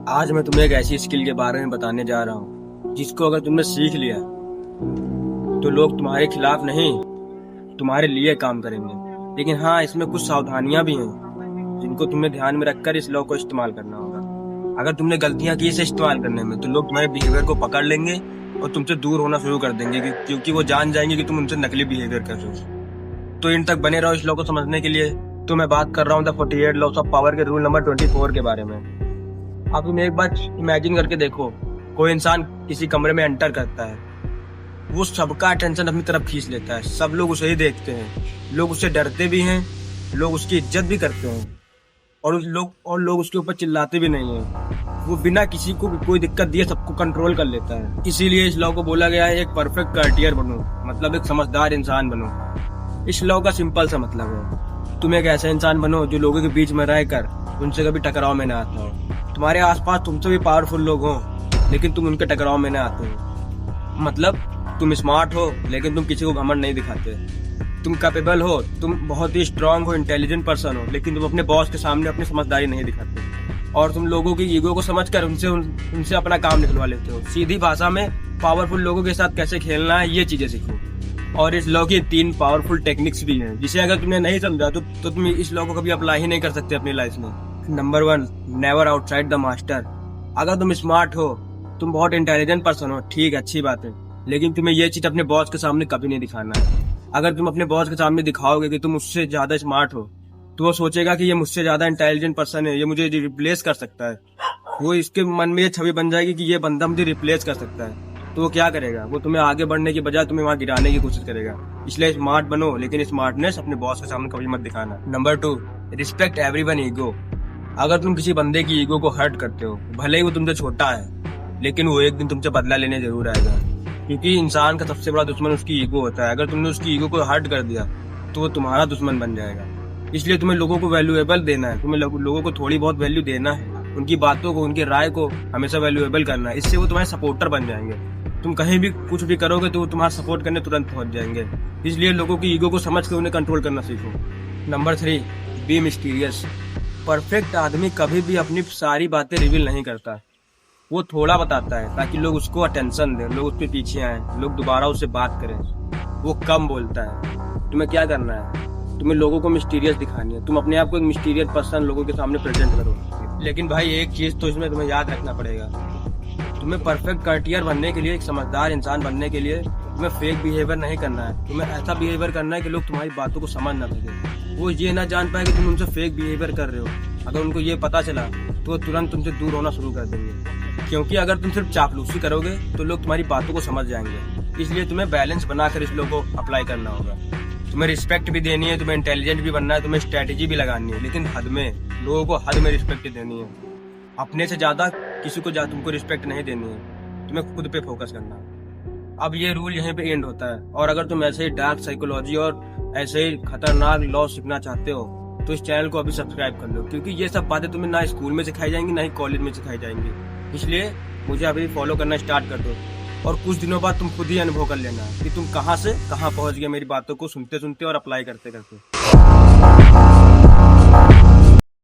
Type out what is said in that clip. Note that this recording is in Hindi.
आज मैं तुम्हें एक ऐसी स्किल के बारे में बताने जा रहा हूँ जिसको अगर तुमने सीख लिया तो लोग तुम्हारे खिलाफ नहीं तुम्हारे लिए काम करेंगे। लेकिन हाँ, इसमें कुछ सावधानियां भी हैं जिनको तुम्हें ध्यान में रखकर इस लॉ को इस्तेमाल करना होगा। अगर तुमने गलतियां की इसे इस्तेमाल करने में तो लोग तुम्हारे बिहेवियर को पकड़ लेंगे और तुमसे दूर होना शुरू कर देंगे क्योंकि वो जान जाएंगे कि तुम उनसे नकली बिहेवियर कर रहे हो। तो इन तक बने रहो इस लॉ को समझने के लिए। तो मैं बात कर रहा हूँ द 48 लॉस ऑफ पावर के रूल नंबर 24 के बारे में। आप तुम एक बार इमेजिन करके देखो, कोई इंसान किसी कमरे में एंटर करता है, वो सबका अटेंशन अपनी तरफ खींच लेता है। सब लोग उसे ही देखते हैं, लोग उससे डरते भी हैं, लोग उसकी इज्जत भी करते हैं और लोग उसके ऊपर चिल्लाते भी नहीं हैं। वो बिना किसी को कोई दिक्कत दिए सबको कंट्रोल कर लेता है। इसीलिए इस लॉ को बोला गया है एक परफेक्ट कर्टियर बनो, मतलब एक समझदार इंसान बनो। इस लॉ का सिंपल सा मतलब है तुम एक ऐसा इंसान बनो जो लोगों के बीच में रहकर उनसे कभी टकराव में ना आता हो। तुम्हारे आसपास तुमसे भी पावरफुल लोग हों लेकिन तुम उनके टकराव में ना आते हो। मतलब तुम स्मार्ट हो लेकिन तुम किसी को घमंड नहीं दिखाते। तुम कैपेबल हो, तुम बहुत ही स्ट्रांग हो, इंटेलिजेंट पर्सन हो, लेकिन तुम अपने बॉस के सामने अपनी समझदारी नहीं दिखाते। और तुम लोगों की ईगो को समझकर उनसे अपना काम निकलवा लेते हो। सीधी भाषा में पावरफुल लोगों के साथ कैसे खेलना है ये चीजें सीखो। और इस लॉ की 3 पावरफुल टेक्निक्स भी हैं जिसे अगर तुमने नहीं समझा तो तुम इस लॉ को कभी अप्लाई ही नहीं कर सकते अपनी लाइफ में। Number 1, never outside the master. अगर तुम स्मार्ट हो, तुम बहुत इंटेलिजेंट पर्सन हो, ठीक है, अच्छी बात है, लेकिन तुम्हें ये चीज अपने बॉस के सामने कभी नहीं दिखाना है। अगर तुम अपने बॉस के सामने दिखाओगे कि तुम उससे ज्यादा स्मार्ट हो तो वो सोचेगा कि ये मुझसे ज्यादा इंटेलिजेंट पर्सन है, ये मुझे रिप्लेस कर सकता है। वो इसके मन में ये छवि बन जाएगी कि ये बंदा मुझे रिप्लेस कर सकता है। तो वो क्या करेगा, वो तुम्हें आगे बढ़ने की बजाय तुम्हें वहां गिराने की कोशिश करेगा। इसलिए स्मार्ट बनो, लेकिन स्मार्टनेस अपने बॉस के सामने कभी मत दिखाना। Number 2, respect everyone ego. अगर तुम किसी बंदे की ईगो को हर्ट करते हो, भले ही वो तुमसे छोटा है, लेकिन वो एक दिन तुमसे बदला लेने जरूर आएगा। क्योंकि इंसान का सबसे बड़ा दुश्मन उसकी ईगो होता है। अगर तुमने उसकी ईगो को हर्ट कर दिया तो वो तुम्हारा दुश्मन बन जाएगा। इसलिए तुम्हें लोगों को वैल्यूएबल देना है, तुम्हें लोगों को थोड़ी बहुत वैल्यू देना है, उनकी बातों को, उनकी राय को हमेशा वैल्यूएबल करना है। इससे वो तुम्हारे सपोर्टर बन जाएंगे। तुम कहीं भी कुछ भी करोगे तो वो तुम्हारा सपोर्ट करने तुरंत पहुंच जाएंगे। इसलिए लोगों की ईगो को समझ कर उन्हें कंट्रोल करना सीखो। Number 3, B mysterious. परफेक्ट आदमी कभी भी अपनी सारी बातें रिवील नहीं करता। वो थोड़ा बताता है ताकि लोग उसको अटेंशन दें, लोग उसके पीछे आए, लोग दोबारा उससे बात करें। वो कम बोलता है। तुम्हें क्या करना है, तुम्हें लोगों को मिस्टीरियस दिखानी है। तुम अपने आप को एक मिस्टीरियस पर्सन लोगों के सामने प्रेजेंट करो। लेकिन भाई एक चीज तो इसमें तुम्हें याद रखना पड़ेगा, तुम्हें परफेक्ट कर्टियर बनने के लिए, एक समझदार इंसान बनने के लिए तुम्हें फेक बिहेवियर नहीं करना है। तुम्हें ऐसा बिहेवियर करना है कि लोग तुम्हारी बातों को समझ ना सके, वो ये ना जान पाए कि तुम उनसे फेक बिहेवियर कर रहे हो। अगर उनको ये पता चला तो वो तुरंत तुमसे दूर होना शुरू कर देंगे। क्योंकि अगर तुम सिर्फ चापलूसी करोगे तो लोग तुम्हारी बातों को समझ जाएंगे। इसलिए तुम्हें बैलेंस बनाकर इस लोग को अप्लाई करना होगा। तुम्हें रिस्पेक्ट भी देनी है, तुम्हें इंटेलिजेंट भी बनना है, तुम्हें स्ट्रेटेजी भी लगानी है, लेकिन हद में। लोगों को हद में रिस्पेक्ट देनी है। अपने से ज्यादा किसी को तुमको रिस्पेक्ट नहीं देनी है। तुम्हें खुद पे फोकस करना है। अब ये रूल यहीं पे एंड होता है। और अगर तुम ऐसे ही डार्क साइकोलॉजी और ऐसे ही खतरनाक लॉ सीखना चाहते हो तो इस चैनल को अभी सब्सक्राइब कर लो, क्योंकि ये सब बातें तुम्हें ना स्कूल में सिखाई जाएंगी ना ही कॉलेज में सिखाई जाएंगी। इसलिए मुझे अभी फॉलो करना स्टार्ट कर दो और कुछ दिनों बाद तुम खुद ही अनुभव कर लेना कि तुम कहाँ से कहाँ पहुंच गए मेरी बातों को सुनते सुनते और अप्लाई करते करते।